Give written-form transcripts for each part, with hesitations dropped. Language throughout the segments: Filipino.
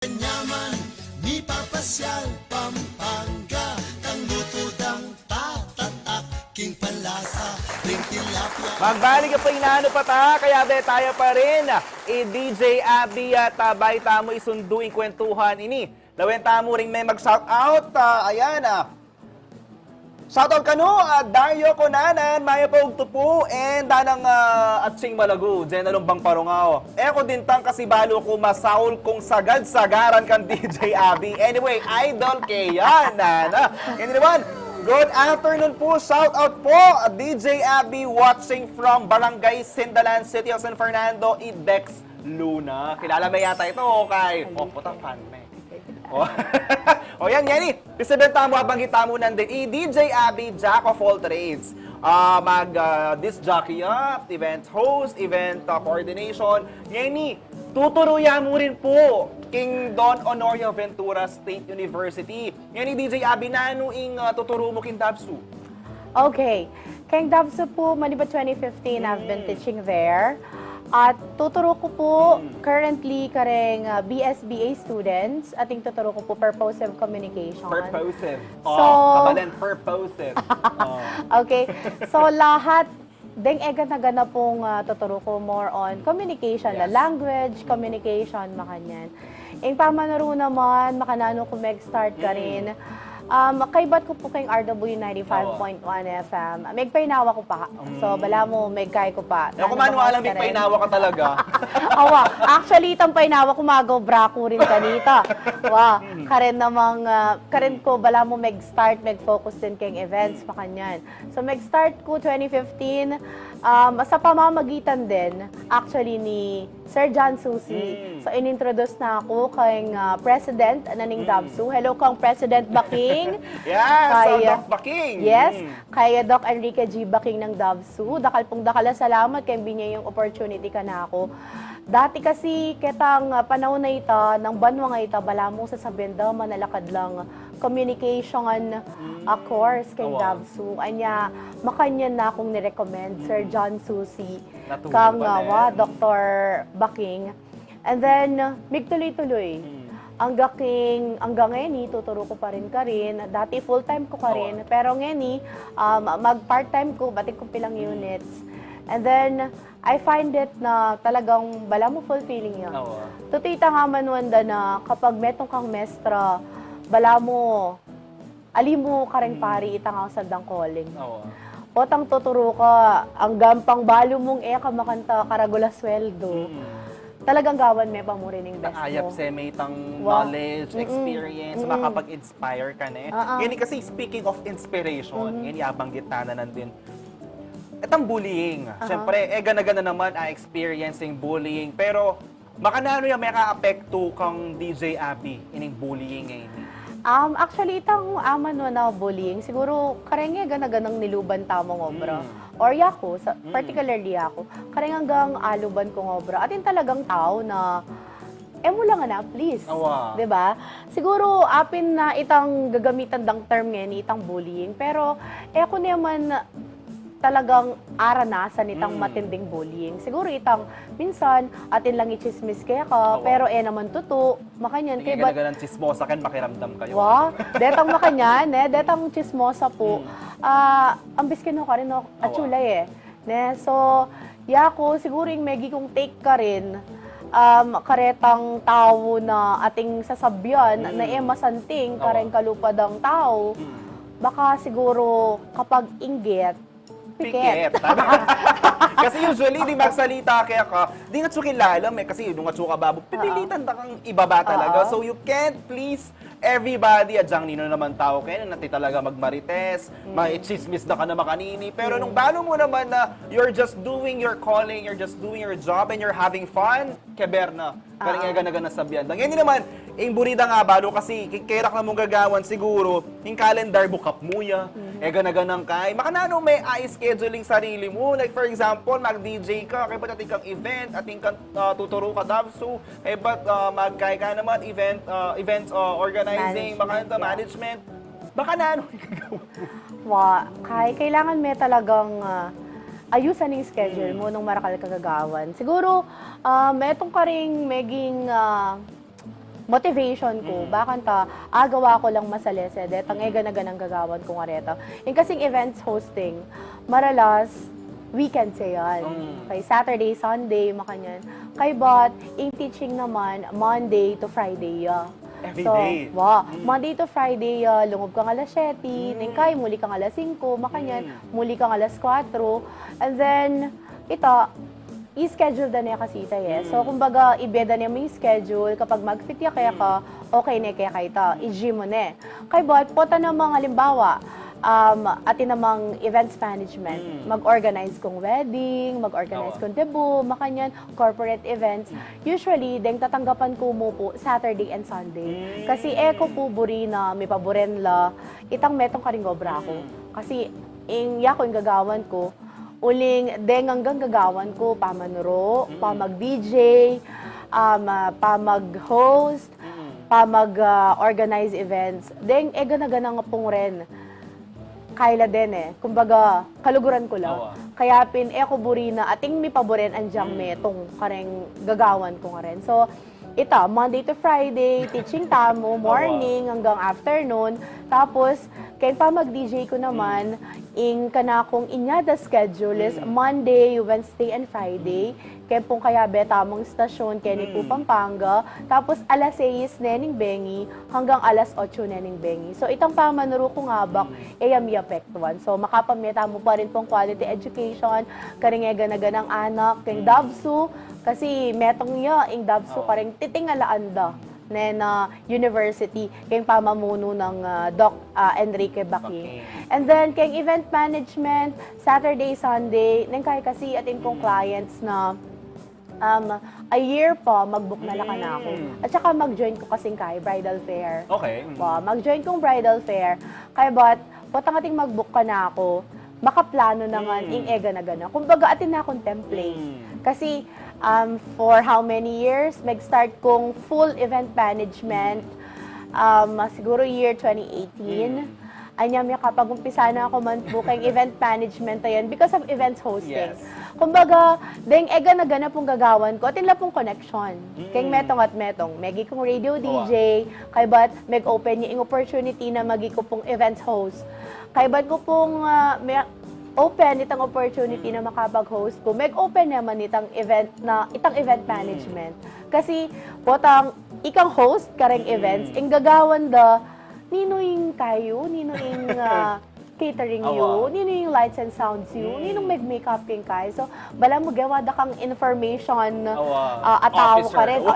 Kanyaman, ni papasyal, Pampanga, tang lutudang tatatak, king palasa, ring tilapia. Magbalik pa inano pa ta, kaya be tayo pa rin. DJ Abby at bay tamo isunduing kwentuhan ini. Lawin tamo ring may mag-shoutout. Ayan shoutout kanu, Dario Conanan, Maya Pogtupu, and Danang Atsing Malagu, Jenalong Bang Parungao. Eko din tang kasi balo ko masaul kung sagad-sagaran kan DJ Abby. Anyway, idol kayan, nana. And naman, good afternoon po, shoutout po, DJ Abby watching from Barangay Sindalan, City of San Fernando, Idex Luna. Kilala mo yata ito, okay? Puta fan me. O yan, Yenny. Pisabenta mo, abanggita mo nandun. DJ Abby, Jack of all trades. Disc jockey up, event host, event coordination. Yenny, tuturuyan mo rin po King Don Honorio Ventura State University. Yenny, DJ Abby, Nanu ing tuturo mo king Dabsu? Okay. King Dabsu po, Maniba 2015, I've been teaching there. At tuturo ko po currently kareng BSBA students. Ating tuturo ko po purposive communication. Purposive. So, purposive. okay. So, lahat deng na pong tuturo ko more on communication, Yes. language, communication, makanyan. Yung pamanaro naman, makanano kung mag-start ka rin. Kaibat ko po kayong RW 95.1 FM. May painawa ko pa. So, bala mo, may kay ko pa. Ako manualang may painawa ka talaga. Awa, actually, itang painawa ko magobra ko rin kanita. Wa, karen namang, karen ko, bala mo mag-start, mag-focus din kayong events, pa kanyan. So, mag-start ko 2015, sa pamamagitan din, actually, ni Sir John Susi. So, inintroduce na ako kayong President Naning Dabsu. Hello kang President Baking. Yes, Doc Baking. Yes, kay Doc Enrique G. Baking ng Dabsu. Dakal pong dakala salamat kay binya yung opportunity ka na ako. Dati kasi kitang panahon na ita, ng banwa nga ita, bala mo sasabihin daw, manalakad lang communication course kay Dabsu. Anya, makanyan na akong nirecommend, Sir John Susi, kang Dr. Baking. And then, migtuloy-tuloy. Hanggang ngayon, tuturo ko pa rin ka rin. Dati full-time ko ka rin. Pero ngayon, mag-part-time ko, batik ko pilang units. And then, I find it na talagang bala mo fulfilling yun. Tutita nga manuanda na kapag metong kang mestra, bala mo, ali mo kareng pari itang ang sandang calling. Potang tuturo ka, ang gampang balo mong ka makanta karagula sweldo. Talagang gawan may pamurining best mo. Ayap sa may itang knowledge, experience, makapag-inspire ka na. Yan kasi speaking of inspiration, yan yabanggit na nandun. Itang bullying. Siyempre, gana-gana naman experiencing bullying. Pero, makanano yung may ka-apekto kang DJ Abby ining bullying ngayon? Actually, itang aman mo na bullying, siguro karenge gana-ganang niluban tamong obra. Or yako, particularly ako, kareng hanggang aluban kong obra. Atin talagang tao na, mo lang na, please. Diba? Siguro, apin na itang gagamitan dang term ngayon, itang bullying. Pero, ako naman, talagang aranasan itang matinding bullying. Siguro itang minsan atin lang i-chismis kaya ka, pero naman tuto, makanyan. Hindi ka ganang chismosa kan makiramdam kayo. Detang makanyan, detang chismosa po. Ambis kino ka rin, atsulay So, yako, siguro yung megi kong take ka rin, karetang tao na ating sasabyan, na masanting, kareng kalupad ang tao, baka siguro kapag inggit, piket. Kasi usually, di magsalita kaya ka, di nga kilala kasi yung nga tsuka babo, pipilitan ta kang ibaba talaga. So you can't please everybody. Adyang nino naman tao kayo, nati talaga magmarites, ma-chismis na ka na makanini. Pero nung balo mo naman na you're just doing your calling, you're just doing your job, and you're having fun, keber na. Karing gana-gana sabihan. Yan naman, yung burida nga balo kasi kikirak na mong gagawan siguro, yung calendar book up mo ya, gana-ganang kay. Makanano may scheduling sarili mo. Like for example, mag-DJ ka, kaya ba't ating kang event, ating kang tuturo ka Dabsu, kaya ba't mag-kay ka naman, events organizing, management. Baka na ano yung gagawa? Kailangan may talagang ayusan yung schedule mo nung marakal kagagawan. Siguro, metong ka ring maging motivation ko, bakit agawa ko lang masalese, detang ganaganang gagawan ko nga reta. Yung kasing events hosting, maralas, weekend siya yan. Kay Saturday, Sunday, makanyan. Kay but, yung teaching naman, Monday to Friday, Every day? Monday to Friday, lungob kang alas 7, kay muli kang alas 5, makanyan, muli kang alas 4, and then, i-schedule na niya kasi So, kumbaga, ibeda niya mo yung schedule, kapag mag-fit ya kaya ka, okay na kaya kayo i-gym mo na. Kay but, pota namang halimbawa, atin namang events management. Mag-organize kong wedding, mag-organize kong debut, makanyan, corporate events. Usually, deng tatanggapan ko mo po Saturday and Sunday. Kasi ko po buri na may paboren la, itang metong karingobra ko. Kasi, yako yung gagawan ko, uling deng hanggang gagawan ko, pamanuro, pamag-DJ, pamag-host, pamag-organize events. Deng gana-gana nga pong ren. Kaila din kumbaga, kaluguran ko lang. Kaya ko buri na ating may paboren andyang metong kareng gagawan ko nga rin. So, Monday to Friday, teaching tamo, morning hanggang afternoon. Tapos, kaya pa mag-DJ ko naman, kanakong inyada schedule is Monday, Wednesday, and Friday. Kaya pong kaya tamang stasyon, kaya ni po Pampanga. Tapos, alas 6 nening bengi, hanggang alas 8 nening bengi. So, itang pamanuro ko nga bak, mi apektuan. So, makapamita mo pa rin pong quality education, karingega na ganang anak, kaya Dabsu, kasi metong yung Dabsu, karing titingalaan da na university, kayong pamamuno ng Doc Enrique Baking. And then, kayong event management, Saturday, Sunday, nang kaya kasi atin kong clients na a year po, mag-book na lang na ako. At saka mag-join ko kasing kay bridal fair. Okay. Mag-join kong bridal fair. Kaya patang ating mag-book ka na ako, makaplano na nga, na gana. Kumbaga, atin na akong template. Kasi, for how many years, mag-start kong full event management, siguro year 2018. Anyam yung kapag umpisa na ako man po kayong event management yan because of events hosting. Yes. Kumbaga, deng na gana pong gagawan ko, atin lang pong connection. Kayong metong at metong, megi kong radio DJ, kay ba't mag-open yung opportunity na magi ko pong events host. Kay ba't ko pong open itang opportunity na makapag-host ko, mag-open naman itang event management. Kasi, potang ikang host kareng events, ing gagawan nino yung kayo, nino yung catering you, nino yung lights and sounds you, ninong mag-makeup king kayo. So, bala mo gawa da kang information ataw ka rin,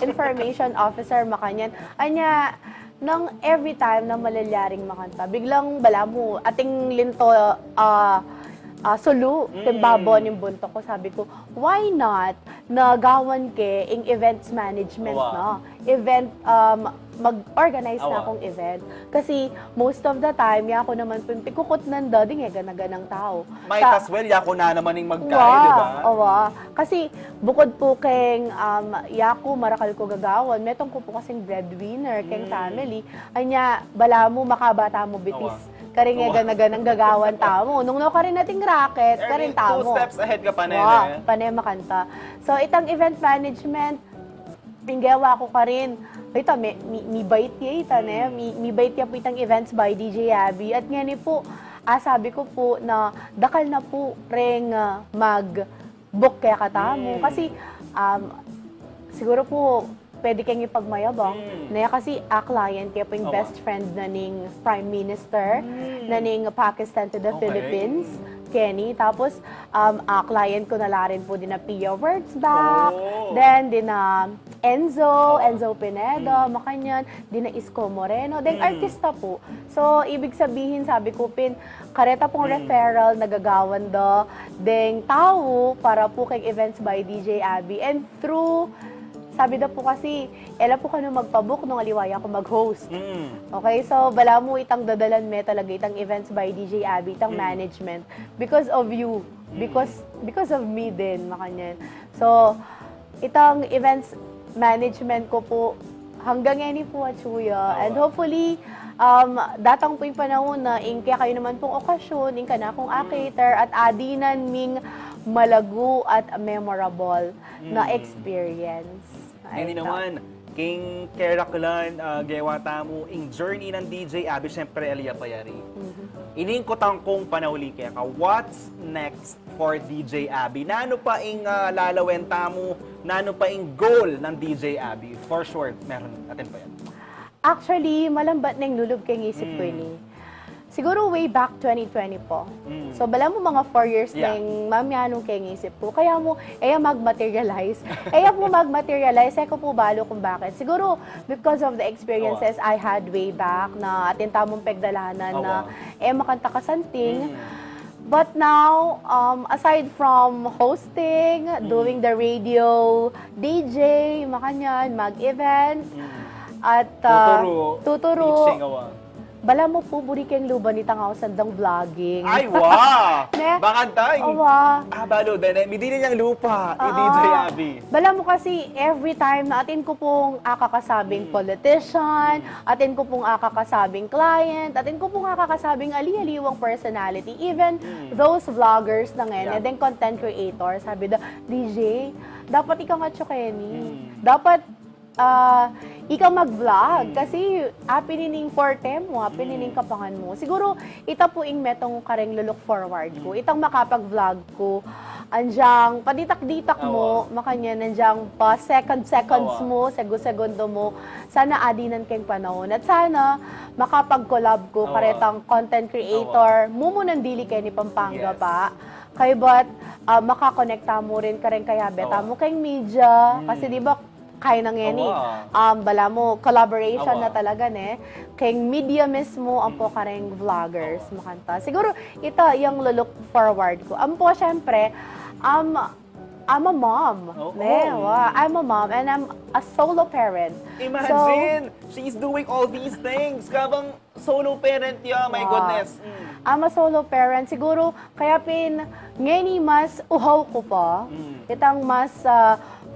information officer makanyan. Anya, nang every time na malalyaring makanta, biglang bala mo, ating linto sulu, timbabon yung bunto ko, sabi ko, why not nagawan ke ing events management na? Event, mag-organize na akong event. Kasi most of the time, ako naman pikukot nanda, ding ganaganang tao. Might as well, yako na naman yung magkain, di ba? Kasi bukod po keng yako, marakal ko gagawan, metong ko po kasing breadwinner, keng family, anya, bala mo, makabata mo bitis. Karing ganaganang gagawan tamo. Nung no ka rin nating racket, karin tamo. 2 steps ahead ka pa nene. Panay makanta. So, itang event management, pinggawa ko ka rin. Ito, mi bait ya mi bait ya po itang events by DJ Abby. At nga ni po, sabi ko po na dakal na po ring mag-book kaya katamo. Kasi, siguro po, pwede kayong ipagmayabang. Na kasi client kaya po yung best friend na ning Prime Minister, na ning Pakistan to the Philippines, Kenny. Tapos, client ko na rin po din na Pia Wurtzbach, then din na Enzo Pineda, makanyan, din na Isko Moreno, then artista po. So, ibig sabihin, sabi ko, kareta pong referral, nagagawan deng tao para po kay events by DJ Abby. And through sabi daw po kasi, ela po ka nung magpabook nung aliwaya ko mag-host. Okay, so bala mo itang dadalan me talaga itang events by DJ Abby, itang management. Because of you. Because of me din, makanyan. So, itang events management ko po, hanggang ngayon po at suya. And hopefully, datang po yung panahon na kaya kayo naman pong okasyon, ka na akong cater at adinan ming malago at memorable na experience. Hindi naman, king keraklan gawa tamo ing journey ng DJ Abby, syempre Elia Payari. Ining ko tangkong panahuli kaya ka, what's next for DJ Abby? Nano pa ing lalawen tamo, nano pa ing goal ng DJ Abby? For sure, meron natin pa yan. Actually, malambat na yung lulog kay isip ko ini. Siguro way back 2020 po. So, bala mo mga 4 years na yung mamyanong kay isip ko. Kaya mo, mag-materialize. Mag-materialize, ko po balo kung bakit. Siguro, because of the experiences I had way back na atin tamong pegdalanan na makanta kasanting. But now, aside from hosting, doing the radio, DJ, makanyan, mag-event, at tuturo. Bala mo po buri keng luba ni tangaw sandang vlogging. Ay, wow! Ne? Bakit tayo? Balo, midili niyang lupa, DJ Abby. Bala mo kasi every time na atin ko pong akakasabing politician, atin ko pong akakasabing client, atin ko pong akakasabing ali-aliwang personality, even those vloggers na ngayon, and then content creators, sabi da, DJ, dapat ikaw nga Kenny. Dapat ikaw mag-vlog kasi apinining forte mo, apinining kapangan mo. Siguro, ita po ing metong kareng look forward ko. Itang makapag-vlog ko. Andyang paditak-ditak mo, makanya nandyang pa seconds mo, segundo mo. Sana adinan keng panahon. At sana makapag-collab ko karetang content creator. Mumunan dili kay ni Pampanga pa. Kaya ba't makakonekta mo rin kareng kaya beta mo keng media. Kasi di ba kaya nang yan bala mo, collaboration na talaga kayong media mismo, ang po kareng vloggers, makanta. Siguro, ito yung look forward ko. Ang po, syempre, I'm a mom. I'm a mom and I'm a solo parent. Imagine, she's doing all these things. Kabang solo parent ya, my goodness. I'm a solo parent. Siguro, kaya ngayon mas uhaw ko pa. Itang mas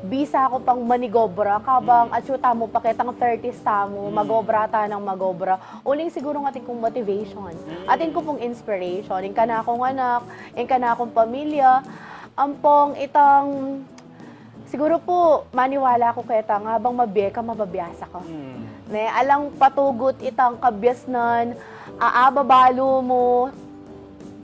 bisa ako pang manigobra, kabang atsyuta mo pa kitang 30s tamo, magobra ta ng magobra. Uling siguro ng ating kong motivation, ating ko pong inspiration, yung ka na akong anak, yung ka na akong pamilya, ampong itang, siguro po, maniwala ko kaya tang, habang mabiyeka, mababiyasa ko. Alang patugot itang kabyasnan, aababalo mo,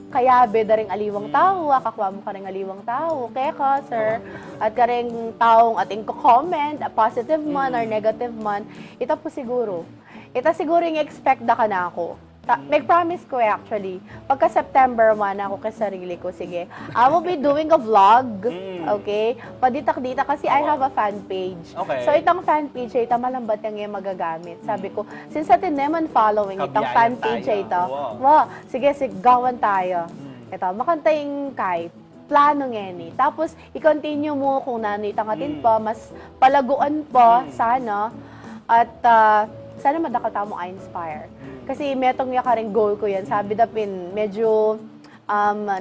kaya daring aliwang tao, akakuha mo karing aliwang tao, kaya ka, sir, at karing taong ating ko-comment, a positive man or negative man, ito po siguro. Ito siguro yung expect na ka na ako. Mag-promise ko actually, pagka September 1 ako kay sarili ko, sige, I will be doing a vlog, okay? Paditak-dita kasi I have a fan page. So itang fan page ay ito, malambat yung magagamit. Sabi ko, since atin naman following itang fan page ay ito, sige, gawan tayo. Ito, makanta yung kay plano ngeni. Tapos, i-continue mo kung nano itangatin pa, mas palaguan pa, sana, at sana madakal mo inspire. Kasi metong ya karing goal ko yan. Sabi dapin, medyo,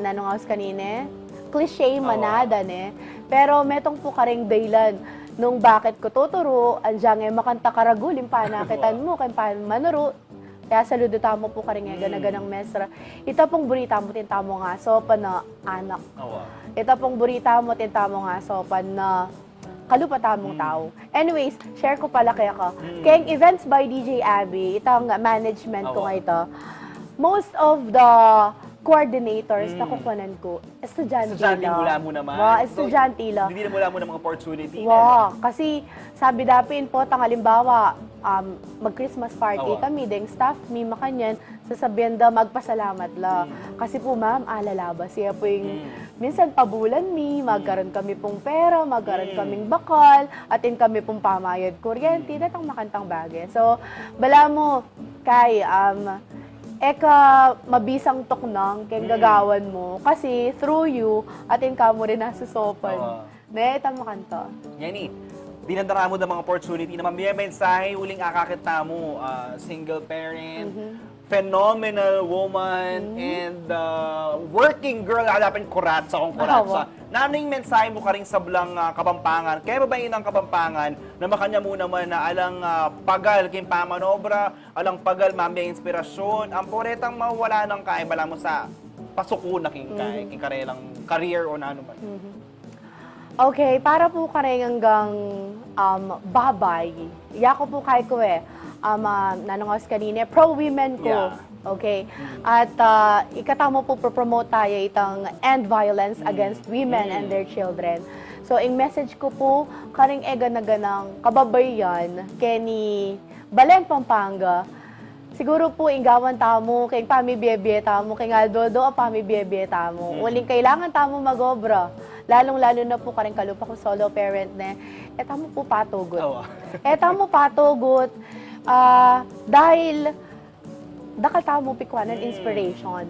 nanungaws kanine, cliche manada pero metong po karing daylan nung bakit ko tuturo, andyang makanta karagulin pa nakitan mo, kaya pa manuro, kaya saludo tamo po karing ganaganang mesra. Ito pong burita mo, tintamo nga, sopan na anak. Ito pong burita mo, tintamo nga, sopan na kalupa tamong tao. Anyways, share ko pala kaya ko. Kaya events by DJ Abby, itang management ko nga ito, most of the coordinators na kukunan ko, estudyante mula mo naman. Estudyante lang. Hindi na mula mo ng mga opportunity. Kasi sabi dapin po, halimbawa, mag-Christmas party kami, deng staff, mi makanyan, sasabihan da magpasalamat la. Kasi po ma'am, alalaba siya po yung minsan pabulan magkaroon kami pong pera, magkaroon kaming bakal, atin kami pong pamayad kuryente, datang makantang bagay. So, bala mo, kay, mabisang toknang kay gagawan mo, kasi through you, atin ka mo rin nasusopan. Itang makanta. Yani, dinadara mo ng mga opportunity na may mensahe, uling akakita mo, single parent, phenomenal woman, and working girl, alapin kurat sa kong kurat sa. Nano yung mensahe mo ka rin sa blang Kapampangan? Kaya ba ang Kapampangan na makanya mo naman na alang pagal kin pamanobra, alang pagal mamaya inspirasyon, ang poretang mawala ng kaibala mo sa pasukuna king karelang career o na ano man? Okay, para po kareng hanggang babay. Yako po kay ko nanongos kanina, pro-women ko. Yeah. Okay? At ikatamo po promote tayo itang end violence against women and their children. So, ang message ko po, karing ega na ganang kababayan, keni Balen, Pampanga, siguro po inggawan tamo, kay pamibiyebye tamo, kay Aldodo, pamibiyebye tamo. Uling kailangan tamo magobra. Lalong-lalo na po karing kalupa ko solo parent na, tamo po patugot. Tamo patugot. Dahil dakal tamo pikwanan inspiration.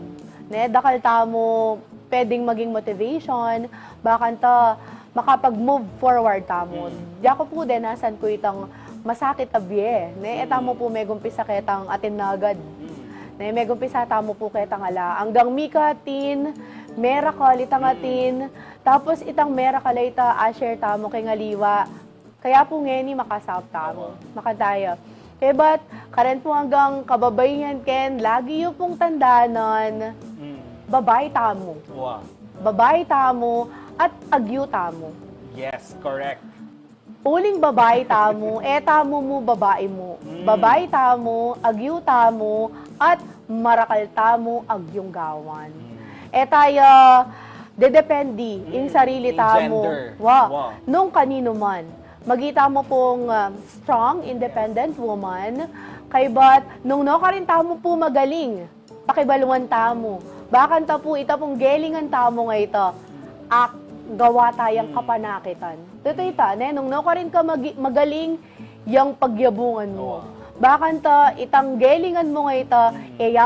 Dakal tamo pwedeng maging motivation, bakan ta makapag-move forward tamo. Diyako po din, nasan ko itang masakit abye. Tamo po may gumpisa ketang atin na agad. May gumpisa tamo po ketang ala. Hanggang mikatin, miracle itang atin, tapos itang miracle ita share tamo kay ngaliwa. Kaya po ngayon makasap tamo, makadaya. Kaya ba't, karen po hanggang kababayan ken, lagi yung pong tandanan, babay tamo. Wow. Babay tamo at agyo tamo. Yes, correct. Uling babay tamo, tamo mo babae mo. Babay tamo, agyo tamo, at marakal tamo, agyong gawan. Tayo, dedependi, in sarili In tamo. gender. Wow. Wow. Nung kanino man. Magita mo pong strong, independent woman, kay ba't, nung no ka rin tamo po magaling, pakibaluan tamo. Bakan ta po, ita pong gelingan tamo nga ito, gawa tayang kapanakitan. Totoo ita, nung no ka rin ka magaling, yung pagyabungan mo. Bakan ta, itang gelingan mo nga ito,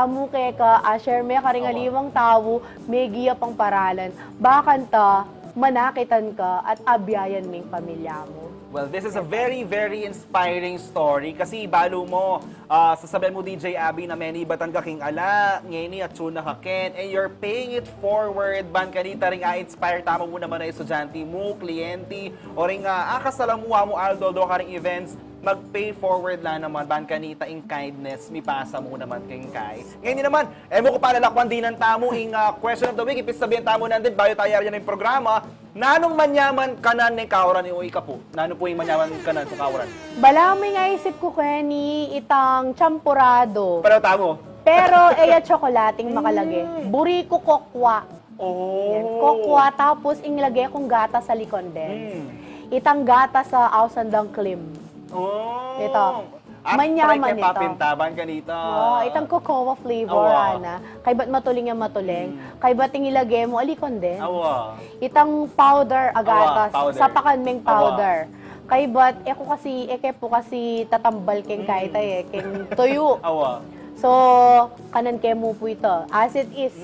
mo kaya ka, share me ka rin aliwang tao, may giya pang paralan. Bakan ta, manakitan ka at abyayan ming pamilya mo. Well, this is a very, very inspiring story kasi balo mo, sasabihin mo DJ Abby na many batang kaking ala, ngeni at suna ka ken, and you're paying it forward, ban kanita ring inspire tama mo naman na estudyante mo, kliyente, o ring akasalamuha mo Aldo, do ka ring events, mag-pay forward lang naman, ban kanita in kindness, mi pasa mo naman king kay. Ngayon naman, mo ko palalakwan din ng tamo, ing question of the week, ipis sabihin tamo nandun, bayo tayo yan ng programa, nanong manyaman kanan ni kauran ni Uy ka po? Nano po yung manyaman kanan sa kauran? Bala, may nga isip ko ni itang champurado. Pero tamo? Pero, tsokolating makalagi. Buriko kokwa. Oh. Yan, kokwa, tapos inglagay kong gata sa likondes. Itang gata sa ausandang klim. Oh. Ito. At Manyaman try ito. papintaban ka dito. Itang cocoa flavor, ana. Kay ba't matuling yung matuling? Kay ba't ilagay mo, alikondes? Awa. Itang powder agatas, powder. sa pakanming powder. Kay ba't, po kasi tatambal keng kaita keng tuyo. Awa. So, kanan ke mo po ito. As it is,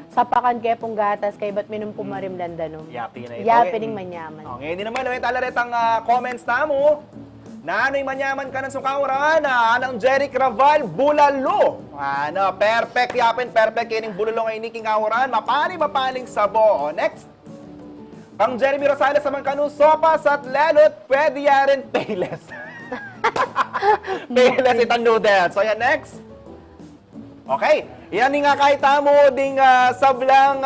sapakan ke pong gatas, kay ba't minum pumarim landanom. Yapi na ito. Yapi ning manyaman. Ngayon din naman, may talaretang comments na mo. Nano'y manyaman ka ng sukauran, anang Jeric Raval, bulalo. Perfect yapin, perfect kining bulalo ngayon ni King Auran, mapaling sabo. Next. Pang Jeremy Rosales sa Mangkanu, sopas at lelot, pwede yarin payless. Payless itang noodles. So yan, next. Okay, yan nga kahit mo ding sablang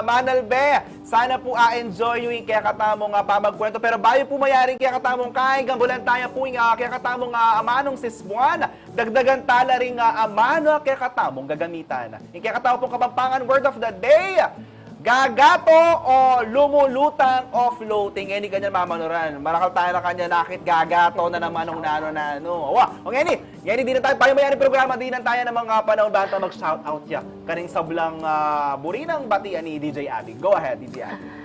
manalbe. Sana po enjoy yung kaya katamong pamagkwento. Pero bayo po mayaring kaya katamong kain, gambulan tayo po yung kaya katamong amanong sisbuan. Dagdagan tala rin amano kaya katamong gagamitan. Yung kaya katamong pong Kapampangan word of the day. Gagato o lumulutang o floating. Ngayon ganyan mamanuran. Marakal tayo na kanya nakit gagato na naman ng nano. O ngayon di na tayo payamayari programa. Di na tayo ng mga panahon ba ito mag-shoutout ya. Kaning sablang burinang batian ni DJ Abby. Go ahead, DJ Abby.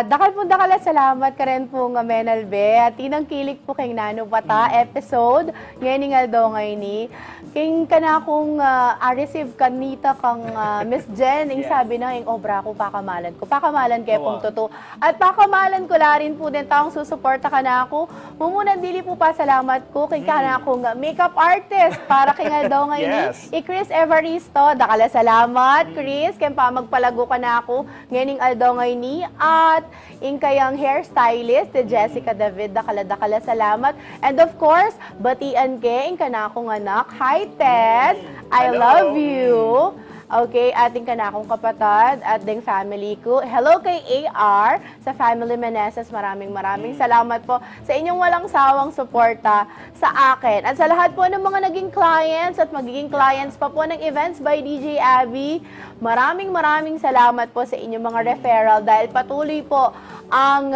Dakal salamat ka rin po nga Menalbe. At tinang kilik po kay Nanu Bata episode. Ngayon nga daw ngayon ni. King ka na akong receive kanita kang Miss Jen. Yung sabi na yung obra ko, pakamalan ko. Pakamalan kayo pong totoo. At pakamalan ko la rin po din taong susuporta ka na ako. Mumunan dili po pa salamat ko kay ka na akong makeup artist. Para kay nga daw ngayon ni. Chris Evaristo. Dakala salamat, Chris. Kaya pa magpalago ka na ako. Ngayon aldaw ngayon ni. At yung kayang hairstylist, Jessica David, dakala salamat. And of course, batian ke, yung ka na akong anak. Hi, Ted. I love you. Okay, ating kanakong kapatid at ding family ko. Hello kay AR sa family Meneses. Maraming salamat po sa inyong walang sawang suporta sa akin. At sa lahat po ng mga naging clients at magiging clients pa po ng Events by DJ Abby, maraming salamat po sa inyong mga referral dahil patuloy po ang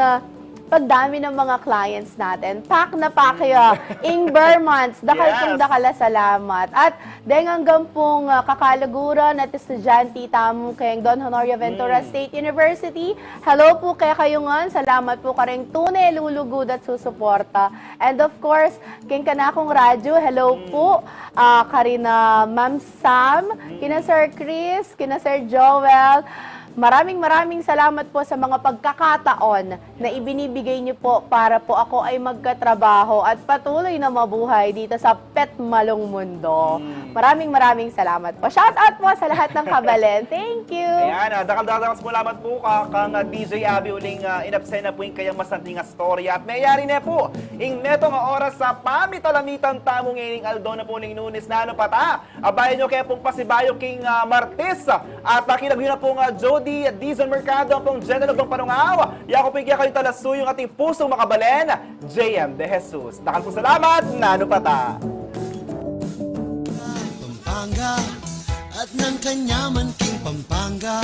pagdami ng mga clients natin. Pak na pak ya. Ing Bermans, dakal Yes. pong dakala salamat. At dahil hanggang pong kakalaguran at estudyante tamo kayong Don Honorio Ventura State University. Hello po kaya kayo nga. Salamat po karing tunay lulugod at susuporta. And of course, kayong kanakong radyo, hello po. Karina Ma'am Sam, kina Sir Chris, kina Sir Joel. Maraming salamat po sa mga pagkakataon na ibinibigay niyo po para po ako ay magkatrabaho at patuloy na mabuhay dito sa Petmalong Mundo. Maraming salamat po. Shout out po sa lahat ng kabalen. Thank you! Ayan, dakal-dakal po lamat po kang DJ Abby uling inapsay na po yung kayang masanting storya. At mayayari na po, ing neto nga oras sa pamitalamitan tamong ining Aldo na po ning Nunes Nanu pata. Abayan nyo kaya pong pasibayo king Martes at kinagyo na pong Jody Dizon Mercado ang pong general ng panungaw. Yako po kaya kayo talasuyong ating pusong makabalen, JM De Jesus. Dakal po salamat, Nanu pata. Pampanga at ng kanyaman king Pampanga,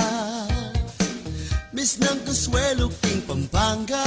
Miss ng Consuelo king Pampanga.